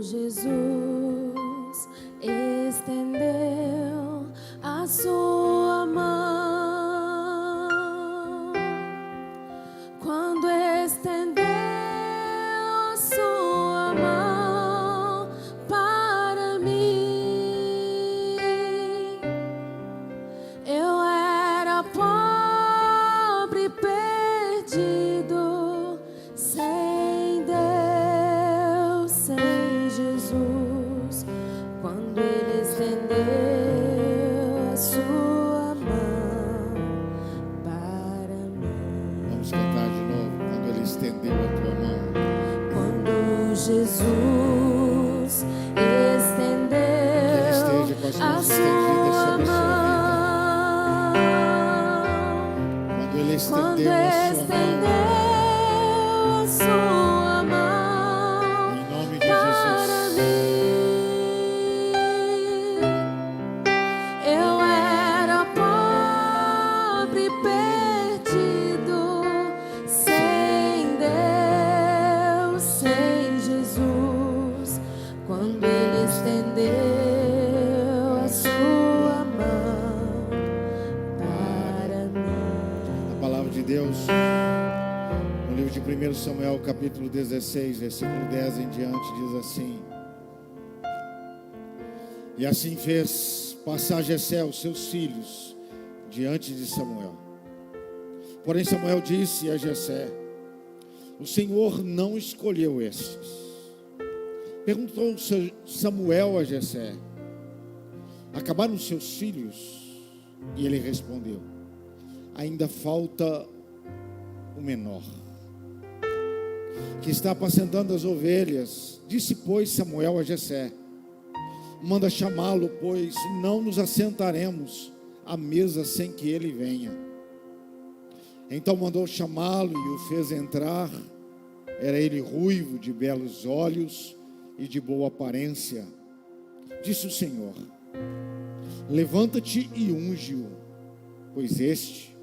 Jesus estendeu a sua mão, quando estendeu a sua mão para mim, eu era pobre, perdido, sem Deus, sem Jesus, quando Ele estendeu a sua mão para mim. Vamos cantar de novo. Quando Ele estendeu a tua mão. Quando Jesus Que Ele esteja com as estendeu a mãos estendidas sua sobre a sua mão, vida. Quando Ele quando estendeu a sua estendeu mão. a sua mão Em nome de para Jesus. mim, eu era pobre, perdido, sem Deus, sem Jesus, quando Ele estendeu a sua mão para mim. A palavra de Deus, no livro de 1 Samuel, capítulo 16, versículo 10 em diante, diz assim: E assim fez passar Jessé os seus filhos diante de Samuel. Porém Samuel disse a Jessé: O Senhor não escolheu estes. Perguntou Samuel a Jessé: Acabaram os seus filhos? E ele respondeu: Ainda falta o menor, que está apacentando as ovelhas. Disse, pois, Samuel a Jessé: Manda chamá-lo, pois não nos assentaremos à mesa sem que ele venha. Então mandou chamá-lo e o fez entrar. Era ele ruivo, de belos olhos e de boa aparência. Disse o Senhor: Levanta-te e unge-o, pois este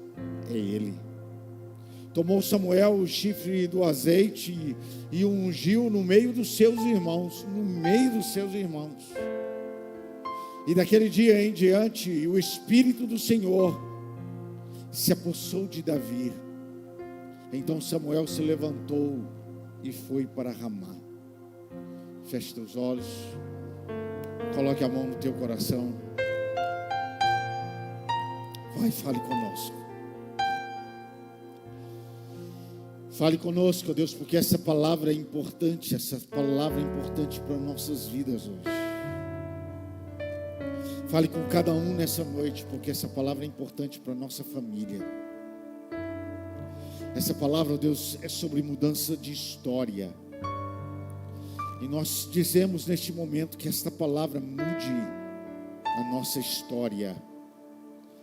é ele. Tomou Samuel o chifre do azeite e o ungiu no meio dos seus irmãos. No meio dos seus irmãos. E daquele dia em diante, o Espírito do Senhor se apossou de Davi. Então Samuel se levantou e foi para Ramá. Feche teus olhos. Coloque a mão no teu coração. Vai, fale conosco. Fale conosco, ó Deus, porque essa palavra é importante. Essa palavra é importante para nossas vidas hoje. Fale com cada um nessa noite, porque essa palavra é importante para a nossa família. Essa palavra, ó Deus, é sobre mudança de história. E nós dizemos neste momento que esta palavra mude a nossa história.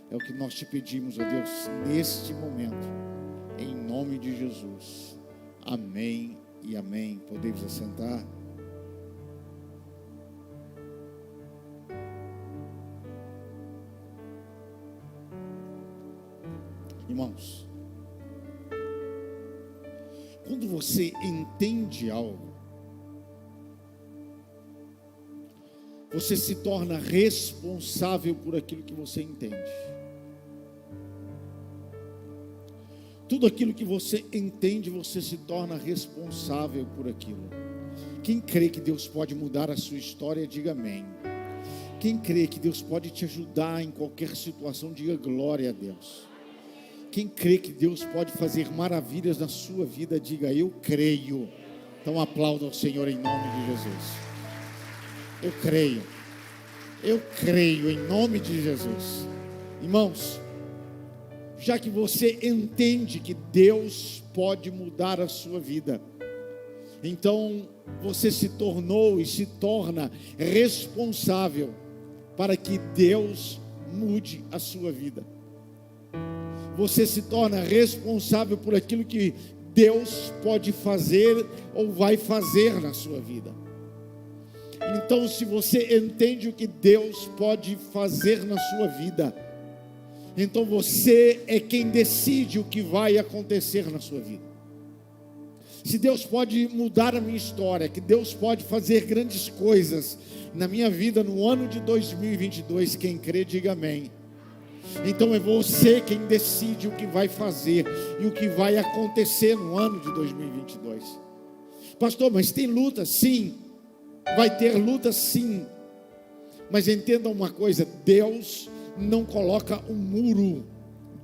É o que nós te pedimos, ó Deus, neste momento, em nome de Jesus. Amém e amém. Podemos assentar. Irmãos, quando você entende algo, você se torna responsável por aquilo que você entende. Tudo aquilo que você entende, você se torna responsável por aquilo. Quem crê que Deus pode mudar a sua história, diga amém. Quem crê que Deus pode te ajudar em qualquer situação, diga glória a Deus. Quem crê que Deus pode fazer maravilhas na sua vida, diga eu creio. Então aplauda ao Senhor em nome de Jesus. Eu creio em nome de Jesus. Irmãos, já que você entende que Deus pode mudar a sua vida, então você se tornou e se torna responsável para que Deus mude a sua vida. Você se torna responsável por aquilo que Deus pode fazer ou vai fazer na sua vida. Então, se você entende o que Deus pode fazer na sua vida, então você é quem decide o que vai acontecer na sua vida. Se Deus pode mudar a minha história, que Deus pode fazer grandes coisas na minha vida no ano de 2022, quem crê, diga amém. Então é você quem decide o que vai fazer e o que vai acontecer no ano de 2022. Pastor, mas tem luta? Sim. Vai ter luta? Sim. Mas entenda uma coisa, Deus não coloca um muro.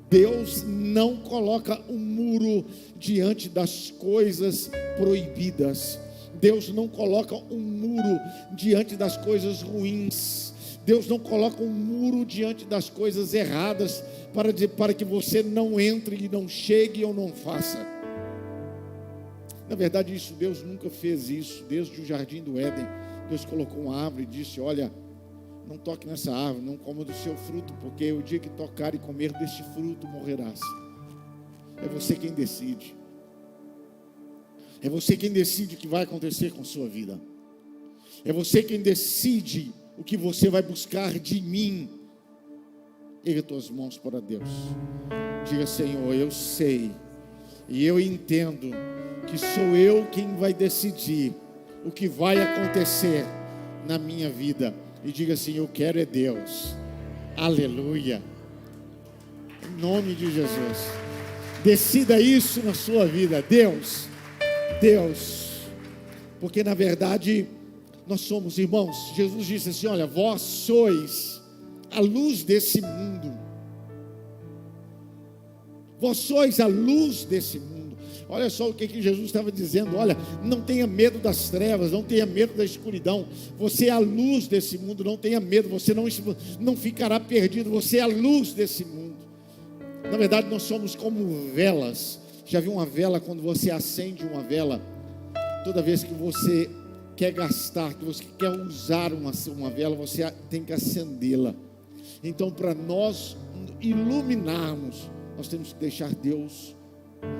Deus não coloca um muro diante das coisas proibidas. Deus não coloca um muro diante das coisas ruins. Deus não coloca um muro diante das coisas erradas para que você não entre e não chegue ou não faça. Na verdade, Deus nunca fez isso. Desde o jardim do Éden, Deus colocou uma árvore e disse: olha, não toque nessa árvore, não coma do seu fruto, porque o dia que tocar e comer deste fruto morrerás. É você quem decide. É você quem decide o que vai acontecer com a sua vida. É você quem decide o que você vai buscar de mim. Erga tuas mãos para Deus. Diga: Senhor, eu sei e eu entendo que sou eu quem vai decidir o que vai acontecer na minha vida. E diga assim: eu quero é Deus. Aleluia. Em nome de Jesus. Decida isso na sua vida. Deus. Porque na verdade nós somos irmãos. Jesus disse assim: olha, vós sois a luz desse mundo. Vós sois a luz desse mundo. Olha só o que Jesus estava dizendo. Olha, não tenha medo das trevas, não tenha medo da escuridão. Você é a luz desse mundo, não tenha medo. Você não ficará perdido. Você é a luz desse mundo. Na verdade, nós somos como velas. Já viu uma vela? Quando você acende uma vela, toda vez que você quer gastar, que você quer usar uma vela, você tem que acendê-la. Então, para nós iluminarmos, nós temos que deixar Deus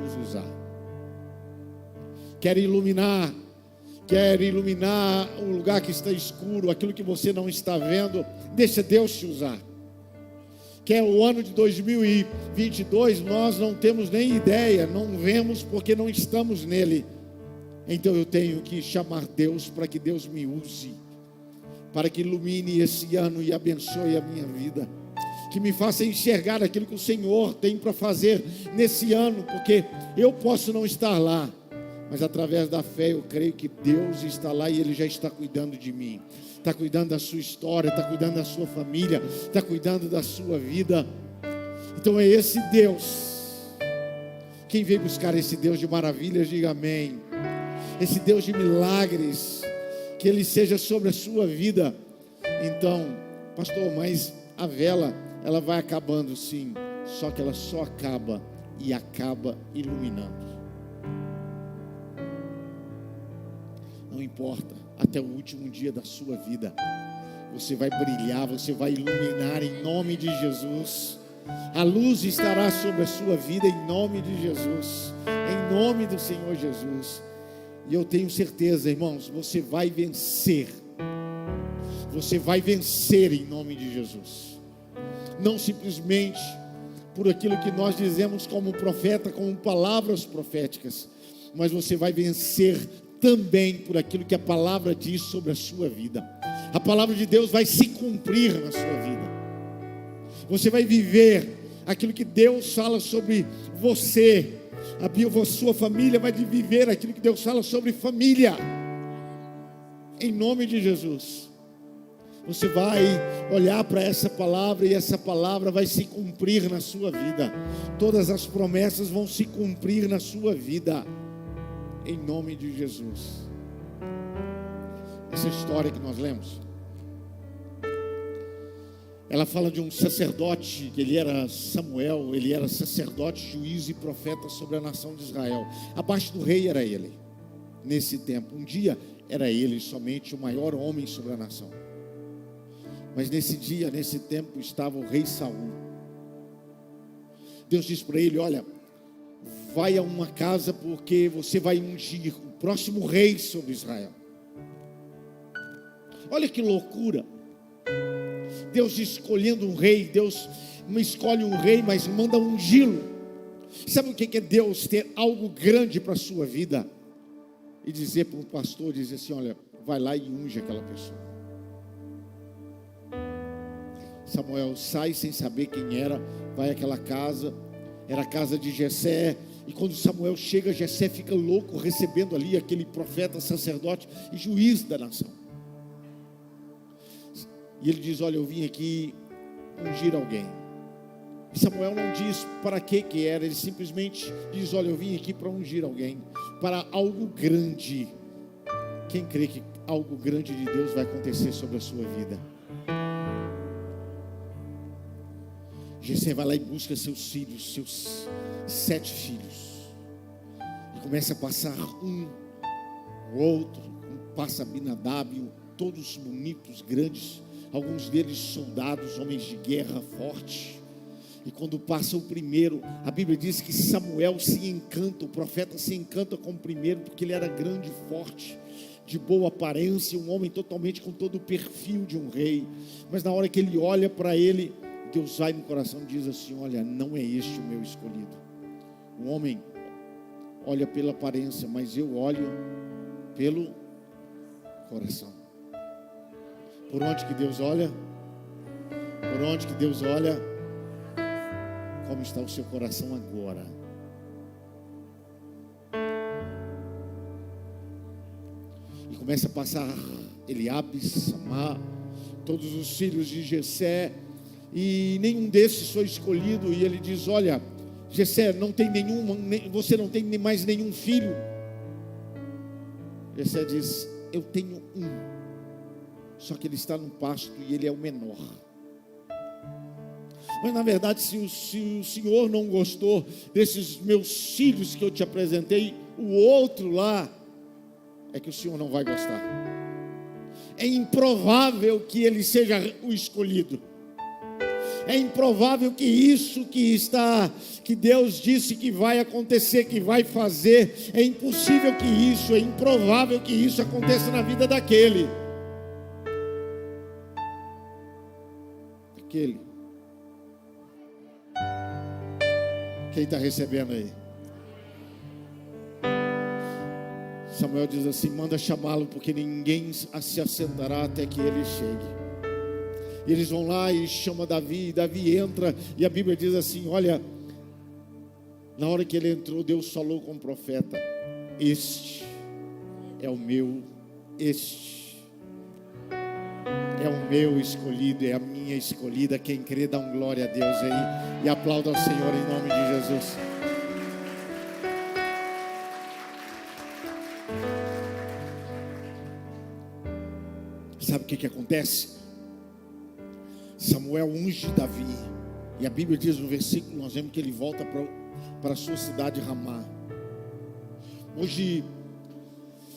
nos usar. Quer iluminar o lugar que está escuro, aquilo que você não está vendo, deixa Deus te usar. Que é o ano de 2022, nós não temos nem ideia, não vemos porque não estamos nele. Então eu tenho que chamar Deus para que Deus me use, para que ilumine esse ano e abençoe a minha vida, que me faça enxergar aquilo que o Senhor tem para fazer nesse ano, porque eu posso não estar lá, mas através da fé eu creio que Deus está lá e Ele já está cuidando de mim. Está cuidando da sua história, está cuidando da sua família, está cuidando da sua vida. Então é esse Deus. Quem veio buscar esse Deus de maravilhas, diga amém. Esse Deus de milagres, que Ele seja sobre a sua vida. Então, pastor, mas a vela, ela vai acabando sim, só que ela só acaba e acaba iluminando. Não importa, até o último dia da sua vida, você vai brilhar, você vai iluminar em nome de Jesus. A luz estará sobre a sua vida em nome de Jesus, em nome do Senhor Jesus. E eu tenho certeza, irmãos, você vai vencer. Você vai vencer em nome de Jesus. Não simplesmente por aquilo que nós dizemos como profeta, como palavras proféticas, mas você vai vencer também por aquilo que a palavra diz sobre a sua vida. A palavra de Deus vai se cumprir na sua vida. Você vai viver aquilo que Deus fala sobre você. A sua família vai viver aquilo que Deus fala sobre família. Em nome de Jesus. Você vai olhar para essa palavra e essa palavra vai se cumprir na sua vida. Todas as promessas vão se cumprir na sua vida. Em nome de Jesus. Essa história que nós lemos, ela fala de um sacerdote, que ele era Samuel, ele era sacerdote, juiz e profeta sobre a nação de Israel. Abaixo do rei era ele, nesse tempo. Um dia era ele somente o maior homem sobre a nação. Mas nesse dia, nesse tempo, estava o rei Saul. Deus disse para ele: olha, vai a uma casa porque você vai ungir o próximo rei sobre Israel. Olha que loucura. Deus escolhendo um rei, Deus não escolhe um rei, mas manda ungí-lo. Sabe o que é Deus ter algo grande para a sua vida? e dizer para um pastor, dizer assim, olha, vai lá e unge aquela pessoa. Samuel sai sem saber quem era, vai àquela casa, era a casa de Jessé, e quando Samuel chega, Jessé fica louco, recebendo ali aquele profeta, sacerdote e juiz da nação. E ele diz, olha, eu vim aqui ungir alguém. E Samuel não diz para que era, ele simplesmente diz, olha, eu vim aqui para ungir alguém, para algo grande. Quem crê que algo grande de Deus vai acontecer sobre a sua vida? Jessé vai lá e busca seus filhos, seus 7 filhos, e começa a passar um, o outro, passa Abinadab, todos bonitos, grandes, alguns deles soldados, homens de guerra fortes. E quando passa o primeiro, a Bíblia diz que Samuel se encanta, o profeta se encanta com o primeiro, porque ele era grande, forte, de boa aparência, um homem totalmente com todo o perfil de um rei. Mas na hora que ele olha para ele, Deus vai no coração e diz assim, olha, não é este o meu escolhido. O homem olha pela aparência, mas eu olho pelo coração. Por onde que Deus olha? Por onde que Deus olha? Como está o seu coração agora? E começa a passar Eliabe, Samar, todos os filhos de Jessé, e nenhum desses foi escolhido. E ele diz, olha, Jessé, não tem você não tem mais nenhum filho. Jessé diz, eu tenho um, só que ele está no pasto e ele é o menor. Mas na verdade, se o Senhor não gostou desses meus filhos que eu te apresentei, o outro lá é que o Senhor não vai gostar. É improvável que ele seja o escolhido. É improvável que isso que Deus disse que vai acontecer, que vai fazer, é impossível é improvável que isso aconteça na vida daquele. Quem está recebendo aí? Samuel diz assim, manda chamá-lo, porque ninguém se assentará até que ele chegue. E eles vão lá e chamam Davi, e Davi entra, e a Bíblia diz assim, olha, na hora que ele entrou, Deus falou com o profeta, este é o meu escolhido, é a minha escolhida. Quem crê, dá um glória a Deus aí, e aplauda ao Senhor em nome de Jesus. Sabe o que acontece? Samuel unge Davi, e a Bíblia diz no versículo, nós vemos que ele volta para a sua cidade Ramá. Hoje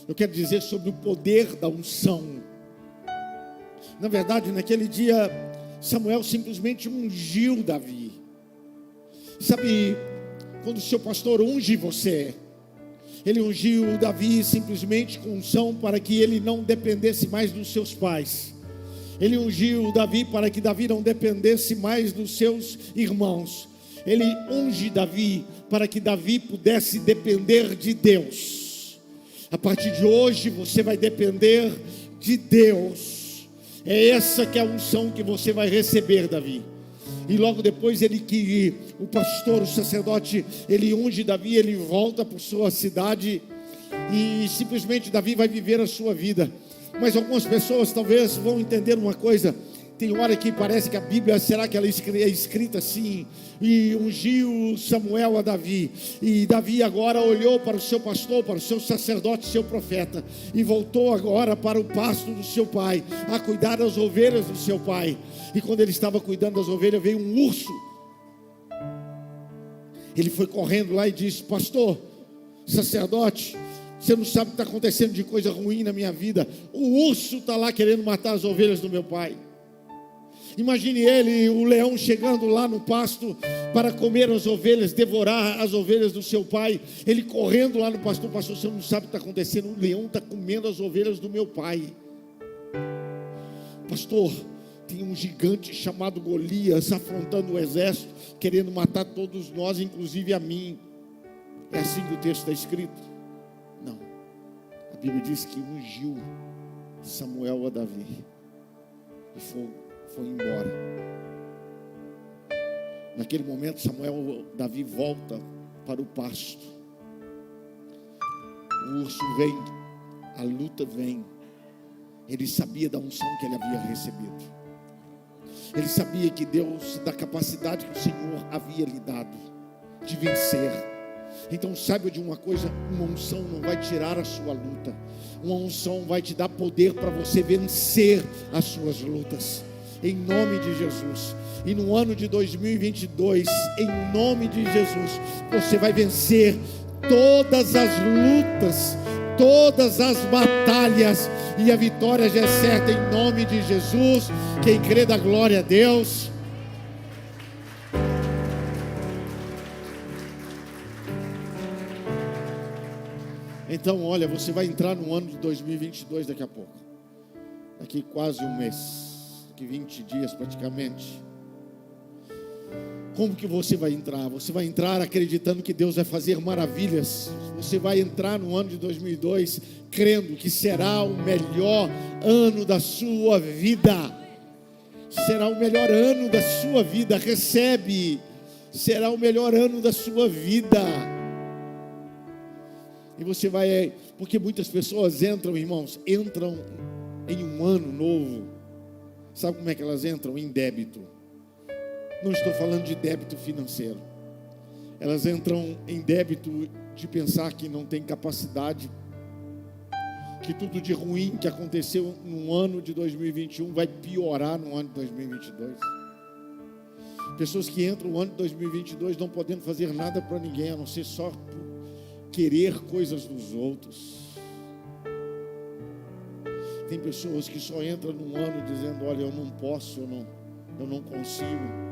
eu quero dizer sobre o poder da unção. Na verdade, naquele dia, Samuel simplesmente ungiu Davi. Sabe, quando o seu pastor unge você, ele ungiu Davi simplesmente com unção para que ele não dependesse mais dos seus pais. Ele ungiu Davi para que Davi não dependesse mais dos seus irmãos. Ele unge Davi para que Davi pudesse depender de Deus. A partir de hoje você vai depender de Deus. É essa que é a unção que você vai receber, Davi. E logo depois o pastor, o sacerdote, ele unge Davi, ele volta para sua cidade e simplesmente Davi vai viver a sua vida. Mas algumas pessoas talvez vão entender uma coisa. Tem hora que parece que a Bíblia, será que ela é escrita assim? E ungiu Samuel a Davi. E Davi agora olhou para o seu pastor, para o seu sacerdote, seu profeta. E voltou agora para o pasto do seu pai, a cuidar das ovelhas do seu pai. E quando ele estava cuidando das ovelhas, veio um urso. Ele foi correndo lá e disse, pastor, sacerdote, você não sabe o que está acontecendo de coisa ruim na minha vida. O urso está lá querendo matar as ovelhas do meu pai. Imagine ele, o leão chegando lá no pasto para comer as ovelhas, devorar as ovelhas do seu pai. Ele correndo lá no pastor, pastor, você não sabe o que está acontecendo. O leão está comendo as ovelhas do meu pai. Pastor, tem um gigante chamado Golias afrontando o exército, querendo matar todos nós, inclusive a mim. É assim que o texto está escrito? Não. A Bíblia diz que ungiu Samuel a Davi e foi embora. Naquele momento, Davi volta para o pasto. O urso vem, a luta vem. Ele sabia da unção que ele havia recebido. Ele sabia que Deus, da capacidade que o Senhor havia lhe dado de vencer. Então saiba de uma coisa: uma unção não vai tirar a sua luta. Uma unção vai te dar poder para você vencer as suas lutas, em nome de Jesus. E no ano de 2022, em nome de Jesus, você vai vencer todas as lutas, todas as batalhas, e a vitória já é certa, em nome de Jesus. Quem crê, dá glória a Deus. Então, olha, você vai entrar no ano de 2022 daqui a pouco. Daqui quase um mês, daqui 20 dias praticamente. Como que você vai entrar? Você vai entrar acreditando que Deus vai fazer maravilhas. Você vai entrar no ano de 2002 crendo que será o melhor ano da sua vida. Será o melhor ano da sua vida. Recebe. Será o melhor ano da sua vida. E você vai, porque muitas pessoas entram, irmãos, entram em um ano novo. Sabe como é que elas entram? Em débito. Não estou falando de débito financeiro. Elas entram em débito de pensar que não tem capacidade, que tudo de ruim que aconteceu no ano de 2021 vai piorar no ano de 2022. Pessoas que entram no ano de 2022 não podendo fazer nada para ninguém, a não ser só querer coisas dos outros. Tem pessoas que só entram num ano dizendo: olha, eu não posso, eu não consigo.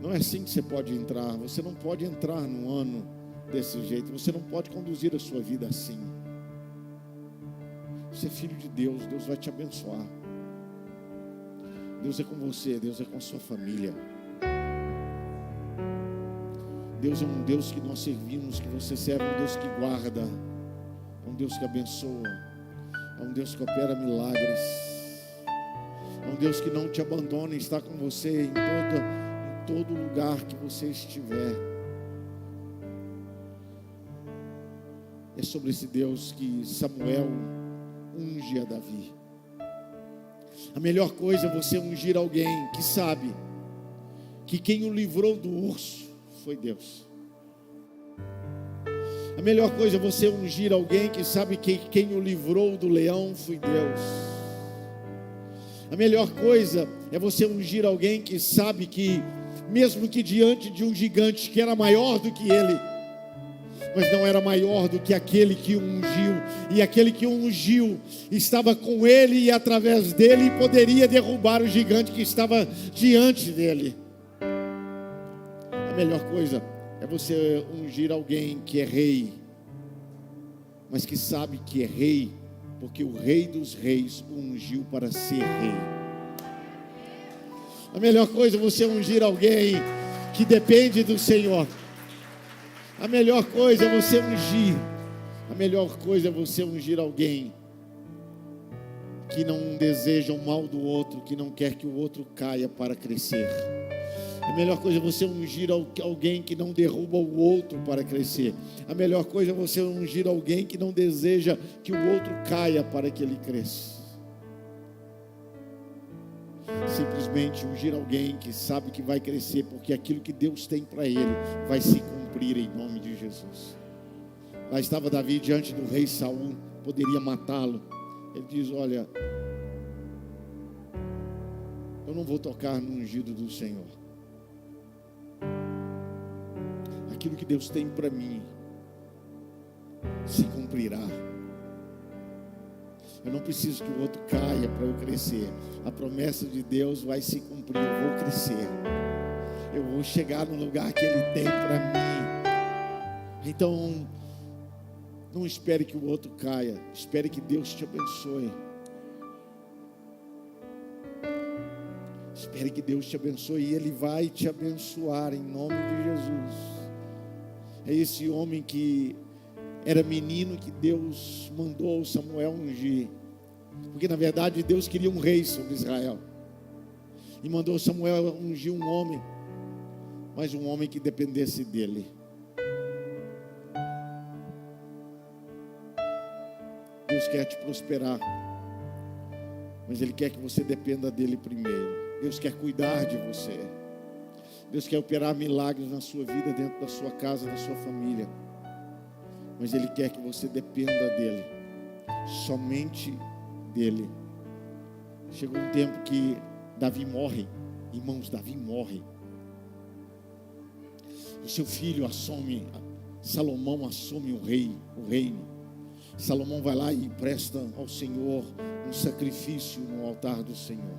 Não é assim que você pode entrar. Você não pode entrar num ano desse jeito. Você não pode conduzir a sua vida assim. Você é filho de Deus. Deus vai te abençoar. Deus é com você. Deus é com a sua família. Deus é um Deus que nós servimos, que você serve, um Deus que guarda, é um Deus que abençoa, é um Deus que opera milagres, é um Deus que não te abandona e está com você em todo lugar que você estiver. É sobre esse Deus que Samuel unge a Davi. A melhor coisa é você ungir alguém que sabe que quem o livrou do urso foi Deus. A melhor coisa é você ungir alguém que sabe que quem o livrou do leão foi Deus. A melhor coisa é você ungir alguém que sabe que, mesmo que diante de um gigante que era maior do que ele, mas não era maior do que aquele que o ungiu, e aquele que o ungiu estava com ele, e através dele poderia derrubar o gigante que estava diante dele. A melhor coisa é você ungir alguém que é rei, mas que sabe que é rei, porque o Rei dos Reis o ungiu para ser rei. A melhor coisa é você ungir alguém que depende do Senhor. A melhor coisa é você ungir. A melhor coisa é você ungir alguém que não deseja o mal do outro, que não quer que o outro caia para crescer. A melhor coisa é você ungir alguém que não derruba o outro para crescer. A melhor coisa é você ungir alguém que não deseja que o outro caia para que ele cresça. Simplesmente ungir alguém que sabe que vai crescer, porque aquilo que Deus tem para ele vai se cumprir em nome de Jesus. Lá estava Davi diante do rei Saul, poderia matá-lo. Ele diz: olha, eu não vou tocar no ungido do Senhor. Aquilo que Deus tem para mim se cumprirá. Eu não preciso que o outro caia para eu crescer. A promessa de Deus vai se cumprir. Eu vou crescer. Eu vou chegar no lugar que Ele tem para mim. Então, não espere que o outro caia. Espere que Deus te abençoe. Espere que Deus te abençoe. E Ele vai te abençoar em nome de Jesus. É esse homem que era menino que Deus mandou Samuel ungir. Porque na verdade Deus queria um rei sobre Israel. E mandou Samuel ungir um homem, mas um homem que dependesse dele. Deus quer te prosperar, mas Ele quer que você dependa dele primeiro. Deus quer cuidar de você. Deus quer operar milagres na sua vida, dentro da sua casa, da sua família. Mas Ele quer que você dependa dele, somente dele. Chegou um tempo que Davi morre, irmãos, Davi morre. O seu filho assume, Salomão assume o reino. Salomão vai lá e presta ao Senhor um sacrifício no altar do Senhor.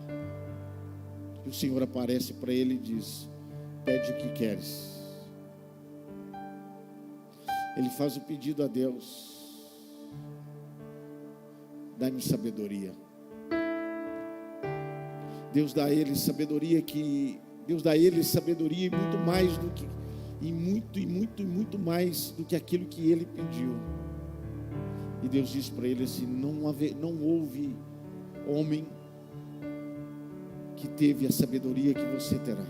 E o Senhor aparece para ele e diz: pede o que queres. Ele faz o pedido a Deus: dá-me sabedoria. Deus dá a ele sabedoria e muito mais do que, muito mais do que aquilo que ele pediu. E Deus diz para ele assim: não houve homem que teve a sabedoria que você terá.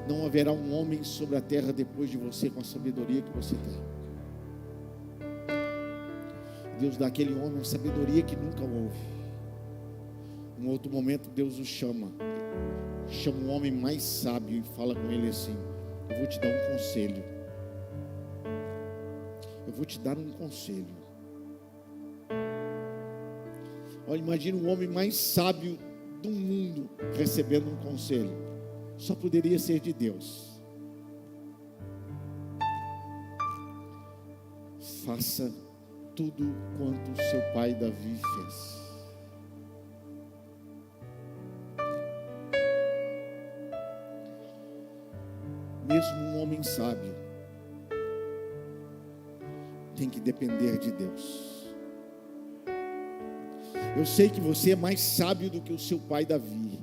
Não haverá um homem sobre a terra depois de você com a sabedoria que você tem. Deus dá àquele homem uma sabedoria que nunca houve. Em outro momento Deus o chama o homem mais sábio e fala com ele assim: eu vou te dar um conselho. Eu vou te dar um conselho. Olha, imagina um homem mais sábio do mundo recebendo um conselho. Só poderia ser de Deus. Faça tudo quanto seu pai Davi fez. Mesmo um homem sábio tem que depender de Deus. Eu sei que você é mais sábio do que o seu pai Davi,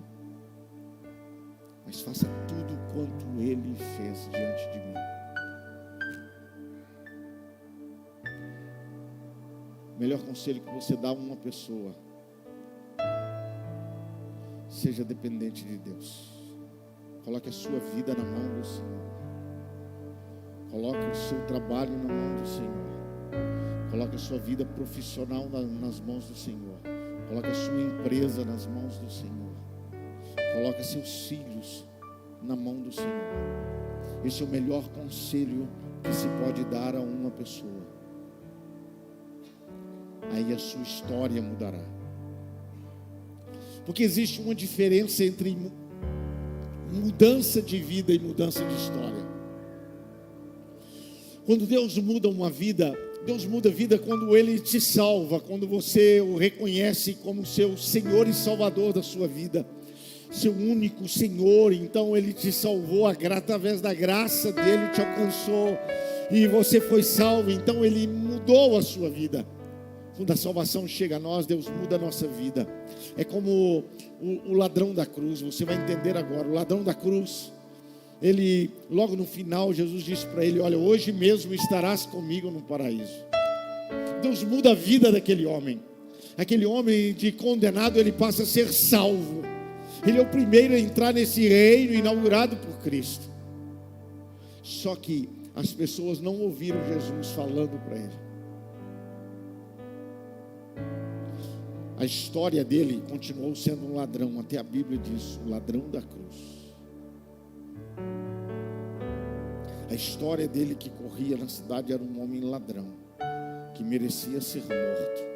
mas faça tudo quanto ele fez diante de mim. O melhor conselho que você dá a uma pessoa: seja dependente de Deus. Coloque a sua vida na mão do Senhor. Coloque o seu trabalho na mão do Senhor. Coloque a sua vida profissional nas mãos do Senhor. Coloque a sua empresa nas mãos do Senhor. Coloque seus filhos na mão do Senhor. Esse é o melhor conselho que se pode dar a uma pessoa. Aí a sua história mudará. Porque existe uma diferença entre mudança de vida e mudança de história. Quando Deus muda uma vida, Deus muda a vida quando Ele te salva, quando você o reconhece como seu Senhor e Salvador da sua vida, seu único Senhor. Então Ele te salvou, através da graça dEle te alcançou e você foi salvo. Então Ele mudou a sua vida. Quando a salvação chega a nós, Deus muda a nossa vida. É como o ladrão da cruz. Você vai entender agora. O ladrão da cruz, ele, logo no final, Jesus disse para ele: olha, hoje mesmo estarás comigo no paraíso. Deus muda a vida daquele homem. Aquele homem de condenado, ele passa a ser salvo. Ele é o primeiro a entrar nesse reino inaugurado por Cristo. Só que as pessoas não ouviram Jesus falando para ele. A história dele continuou sendo um ladrão. Até a Bíblia diz: o ladrão da cruz. A história dele que corria na cidade era um homem ladrão, que merecia ser morto.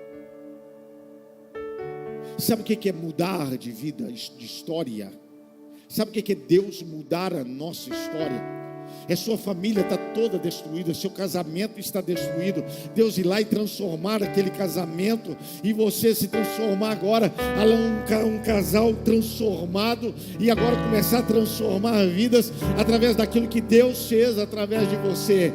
Sabe o que é mudar de vida, de história? Sabe o que é Deus mudar a nossa história? É sua família está toda destruída, seu casamento está destruído. Deus ir lá e transformar aquele casamento e você se transformar agora um casal transformado, e agora começar a transformar vidas através daquilo que Deus fez através de você.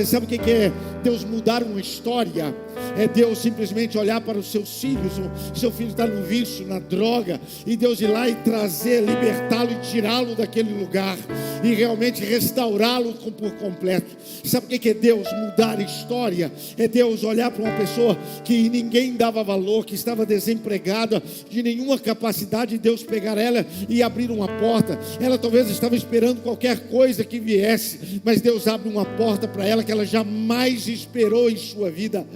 Sabe o que é Deus mudar uma história? É Deus simplesmente olhar para os seus filhos. O seu filho está no vício, na droga, e Deus ir lá e trazer, libertá-lo e tirá-lo daquele lugar, e realmente restaurá-lo por completo. Sabe o que é Deus mudar a história? É Deus olhar para uma pessoa que ninguém dava valor, que estava desempregada, de nenhuma capacidade, Deus pegar ela e abrir uma porta. Ela talvez estava esperando qualquer coisa que viesse, mas Deus abre uma porta para ela que ela jamais esperou em sua vida.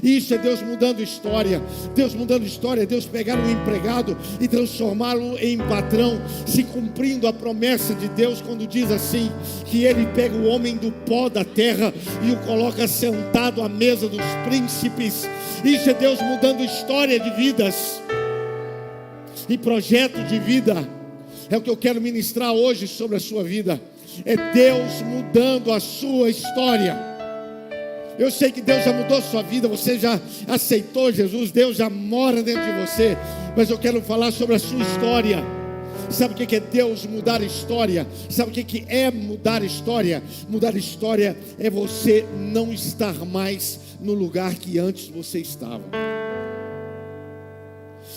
Isso é Deus mudando história. Deus mudando história, Deus pegar um empregado e transformá-lo em patrão, se cumprindo a promessa de Deus quando diz assim, que Ele pega o homem do pó da terra e o coloca sentado à mesa dos príncipes. Isso é Deus mudando história de vidas e projeto de vida. É o que eu quero ministrar hoje sobre a sua vida. É Deus mudando a sua história. Eu sei que Deus já mudou a sua vida, você já aceitou Jesus, Deus já mora dentro de você, mas eu quero falar sobre a sua história. Sabe o que é Deus mudar a história? Sabe o que é mudar a história? Mudar a história é você não estar mais no lugar que antes você estava.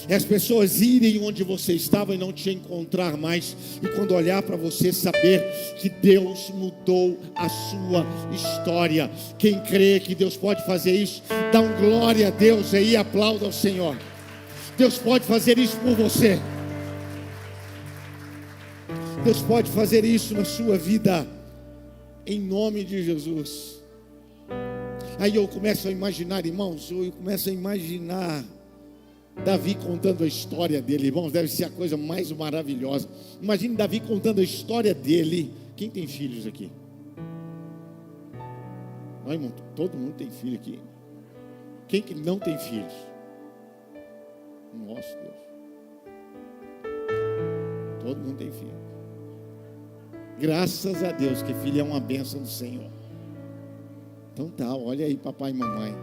É as pessoas irem onde você estava e não te encontrar mais, e quando olhar para você, saber que Deus mudou a sua história. Quem crê que Deus pode fazer isso, dá um glória a Deus aí, aplauda ao Senhor. Deus pode fazer isso por você. Deus pode fazer isso na sua vida, em nome de Jesus. Aí eu começo a imaginar, irmãos, eu começo a imaginar Davi contando a história dele, irmãos, deve ser a coisa mais maravilhosa. Imagine Davi contando a história dele. Quem tem filhos aqui? Não, irmão, todo mundo tem filho aqui. Quem que não tem filhos? Nossa Deus, todo mundo tem filho. Graças a Deus que filho é uma bênção do Senhor. Então tá, olha aí papai e mamãe.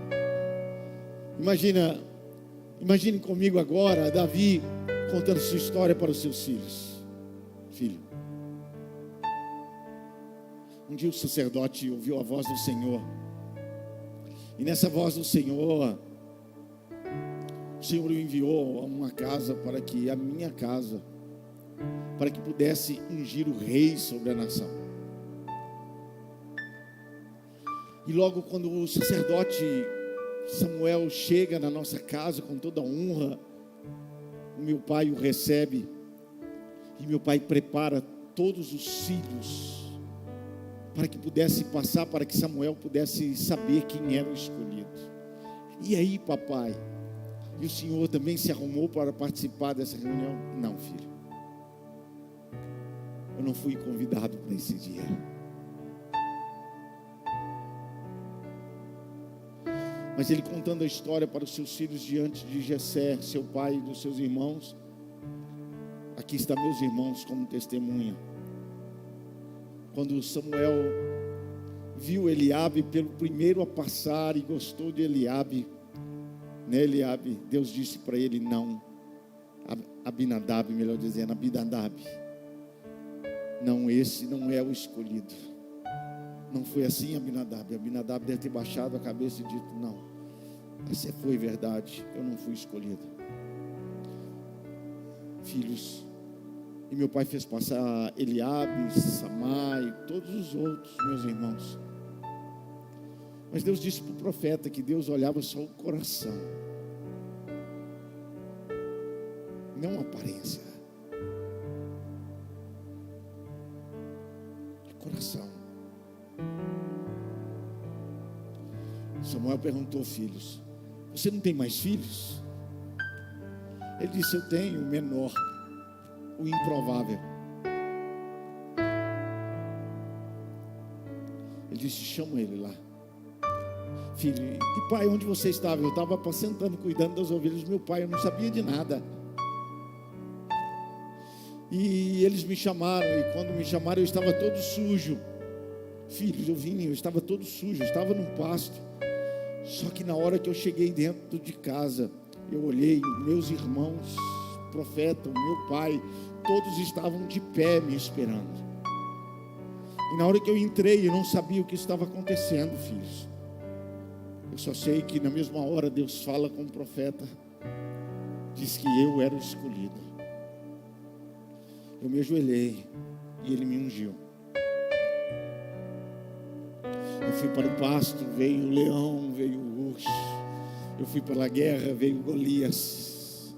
Imagine comigo agora Davi contando sua história para os seus filhos. Filho, um dia o sacerdote ouviu a voz do Senhor, e nessa voz do Senhor, o Senhor o enviou a uma casa, para que a minha casa, para que pudesse ungir o rei sobre a nação. E logo quando o sacerdote Samuel chega na nossa casa com toda a honra, o meu pai o recebe, e meu pai prepara todos os filhos para que pudesse passar, para que Samuel pudesse saber quem era o escolhido. E aí, papai, e o senhor também se arrumou para participar dessa reunião? Não, filho, eu não fui convidado para esse dia. Mas ele contando a história para os seus filhos diante de Jessé, seu pai, e dos seus irmãos. Aqui estão meus irmãos como testemunha. Quando Samuel viu Eliabe pelo primeiro a passar e gostou de Eliabe, né, Eliabe, Deus disse para ele: não, Abinadab, melhor dizendo, Abinadab, não, esse não é o escolhido. Não foi assim, Abinadab. Abinadab deve ter baixado a cabeça e dito: não, essa foi verdade, eu não fui escolhido. Filhos, e meu pai fez passar Eliabe, Samai, todos os outros meus irmãos. Mas Deus disse para o profeta que Deus olhava só o coração, não a aparência, o coração. Samuel perguntou: filhos, você não tem mais filhos? Ele disse: eu tenho o menor, o improvável. Ele disse: chama ele lá. Filho, e pai, onde você estava? Eu estava apacentando, cuidando das ovelhas do meu pai, eu não sabia de nada. E eles me chamaram, e quando me chamaram eu estava todo sujo. Filhos, eu estava todo sujo, eu estava no pasto. Só que na hora que eu cheguei dentro de casa, eu olhei, meus irmãos, profeta, o meu pai, todos estavam de pé me esperando. E na hora que eu entrei, eu não sabia o que estava acontecendo, filhos. Eu só sei que na mesma hora Deus fala com o profeta, diz que eu era o escolhido. Eu me ajoelhei e ele me ungiu. Eu fui para o pasto, veio o leão, veio o urso. Eu fui para a guerra, veio Golias.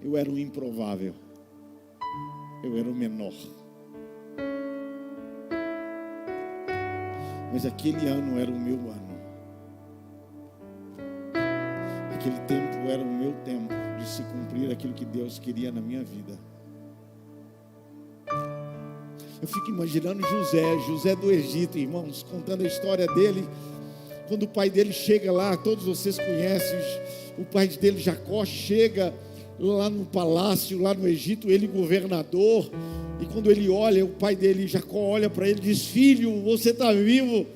Eu era o improvável. Eu era o menor. Mas aquele ano era o meu ano. Aquele tempo era o meu tempo de se cumprir aquilo que Deus queria na minha vida. Eu fico imaginando José do Egito, irmãos, contando a história dele. Quando o pai dele chega lá, todos vocês conhecem, o pai dele, Jacó, chega lá no palácio, lá no Egito, ele governador. E quando ele olha, o pai dele, Jacó, olha para ele e diz: filho, você está vivo?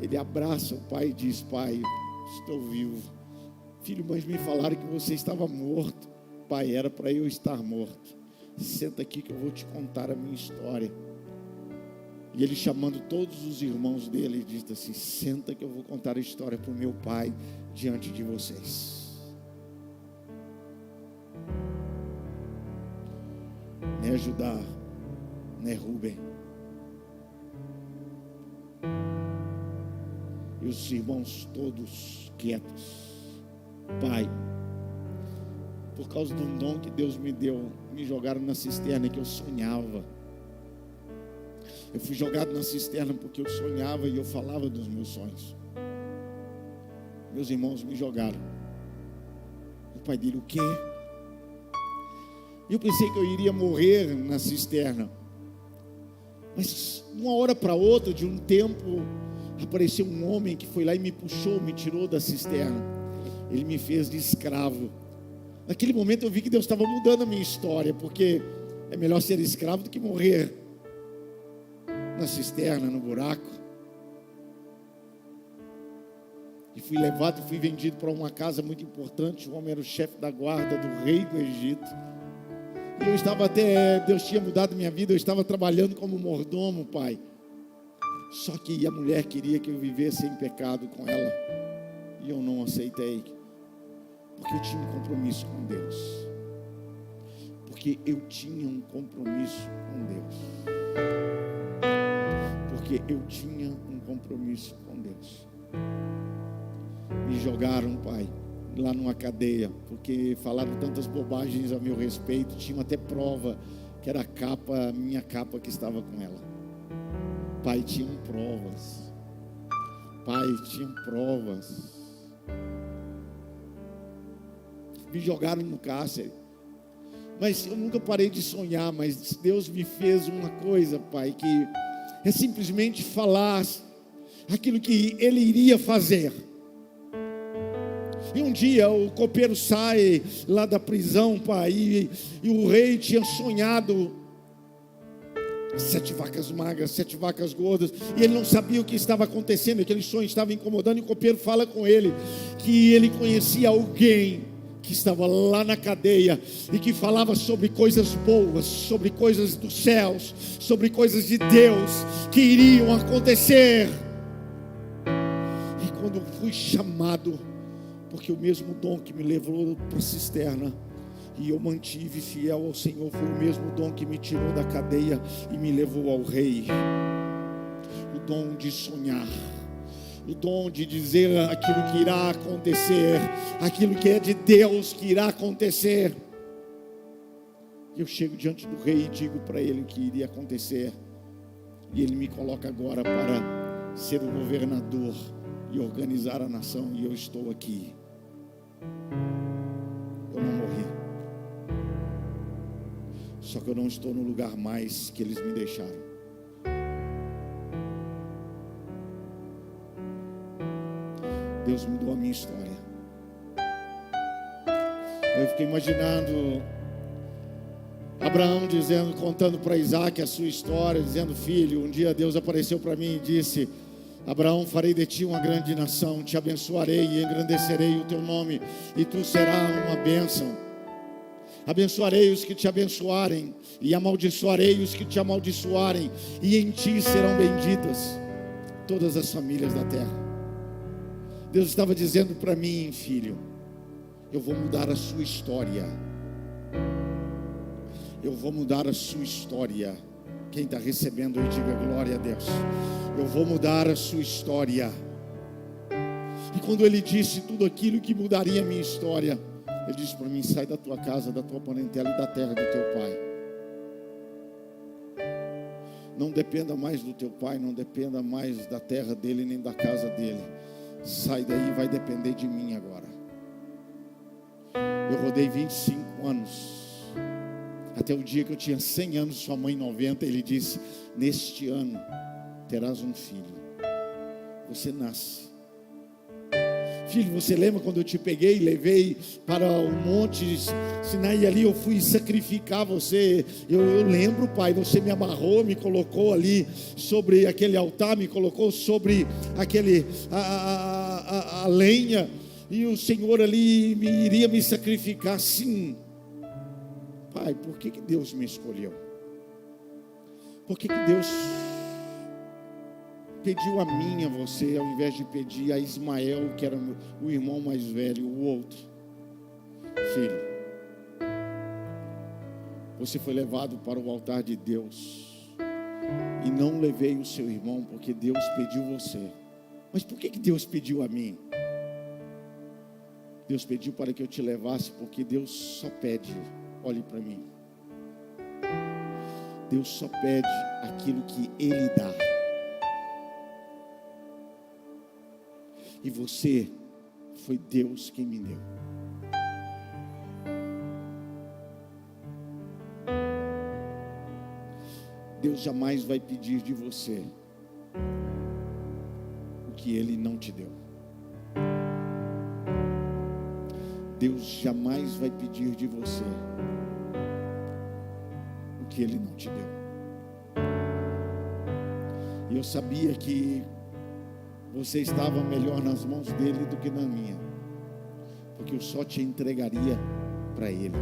Ele abraça o pai e diz: pai, estou vivo. Filho, mas me falaram que você estava morto. Pai, era para eu estar morto. Senta aqui que eu vou te contar a minha história. E ele, chamando todos os irmãos dele, disse assim: senta que eu vou contar a história para o meu pai diante de vocês. Não é Judá, não é Rúben. E os irmãos todos quietos. Pai, por causa de um dom que Deus me deu, me jogaram na cisterna que eu sonhava. Eu fui jogado na cisterna porque eu sonhava e eu falava dos meus sonhos. Meus irmãos me jogaram. O pai dele: o quê? Eu pensei que eu iria morrer na cisterna. Mas uma hora para outra, de um tempo, apareceu um homem que foi lá e me puxou, me tirou da cisterna. Ele me fez de escravo. Naquele momento eu vi que Deus estava mudando a minha história, porque é melhor ser escravo do que morrer na cisterna, no buraco. E fui levado e fui vendido para uma casa muito importante. O homem era o chefe da guarda do rei do Egito. E eu estava Deus tinha mudado minha vida, eu estava trabalhando como mordomo, pai. Só que a mulher queria que eu vivesse em pecado com ela. E eu não aceitei. Porque eu tinha um compromisso com Deus. Porque eu tinha um compromisso com Deus. Porque eu tinha um compromisso com Deus. Me jogaram, pai, lá numa cadeia, porque falaram tantas bobagens a meu respeito. Tinha até prova que era a minha capa que estava com ela. Pai, tinham provas. Pai, tinham provas. Me jogaram no cárcere. Mas eu nunca parei de sonhar. Mas Deus me fez uma coisa, pai, que é simplesmente falar aquilo que Ele iria fazer. E um dia o copeiro sai lá da prisão, pai, e o rei tinha sonhado 7 vacas magras, 7 vacas gordas, e ele não sabia o que estava acontecendo. Aquele sonho estava incomodando, e o copeiro fala com ele que ele conhecia alguém que estava lá na cadeia e que falava sobre coisas boas, sobre coisas dos céus, sobre coisas de Deus que iriam acontecer. E quando eu fui chamado, porque o mesmo dom que me levou para a cisterna e eu mantive fiel ao Senhor, foi o mesmo dom que me tirou da cadeia e me levou ao rei. O dom de sonhar, o dom de dizer aquilo que irá acontecer, aquilo que é de Deus que irá acontecer. Eu chego diante do rei e digo para ele o que iria acontecer, e ele me coloca agora para ser o governador e organizar a nação, e eu estou aqui. Eu não morri, só que eu não estou no lugar mais que eles me deixaram. Deus mudou a minha história. Eu fiquei imaginando Abraão contando para Isaac a sua história, dizendo: filho, um dia Deus apareceu para mim e disse: Abraão, farei de ti uma grande nação, te abençoarei e engrandecerei o teu nome, e tu serás uma bênção. Abençoarei os que te abençoarem, e amaldiçoarei os que te amaldiçoarem, e em ti serão benditas todas as famílias da terra. Deus estava dizendo para mim: filho, eu vou mudar a sua história. eu vou mudar a sua história. Quem está recebendo aí, diga glória a Deus. Eu vou mudar a sua história. E quando ele disse tudo aquilo que mudaria a minha história, ele disse para mim: sai da tua casa, da tua parentela e da terra do teu pai. Não dependa mais do teu pai, não dependa mais da terra dele, nem da casa dele. Sai daí, vai depender de mim agora. Eu rodei 25 anos, até o dia que eu tinha 100 anos, sua mãe 90, ele disse: neste ano terás um filho. Você nasce. Filho, você lembra quando eu te peguei e levei para o monte Sinai, e ali eu fui sacrificar você? Eu lembro, pai, você me amarrou, me colocou ali sobre aquele altar, me colocou sobre a lenha, e o Senhor ali iria me sacrificar. Sim, pai, por que Deus me escolheu? Por que Deus pediu a mim, a você, ao invés de pedir a Ismael, que era o irmão mais velho, o outro? Filho, você foi levado para o altar de Deus, e não levei o seu irmão, porque Deus pediu você. Mas por que Deus pediu a mim? Deus pediu para que eu te levasse, porque Deus só pede, olhe para mim, Deus só pede aquilo que Ele dá. E você, foi Deus quem me deu. Deus jamais vai pedir de você o que Ele não te deu. Deus jamais vai pedir de você o que Ele não te deu. E eu sabia que você estava melhor nas mãos dele do que na minha, porque eu só te entregaria para Ele.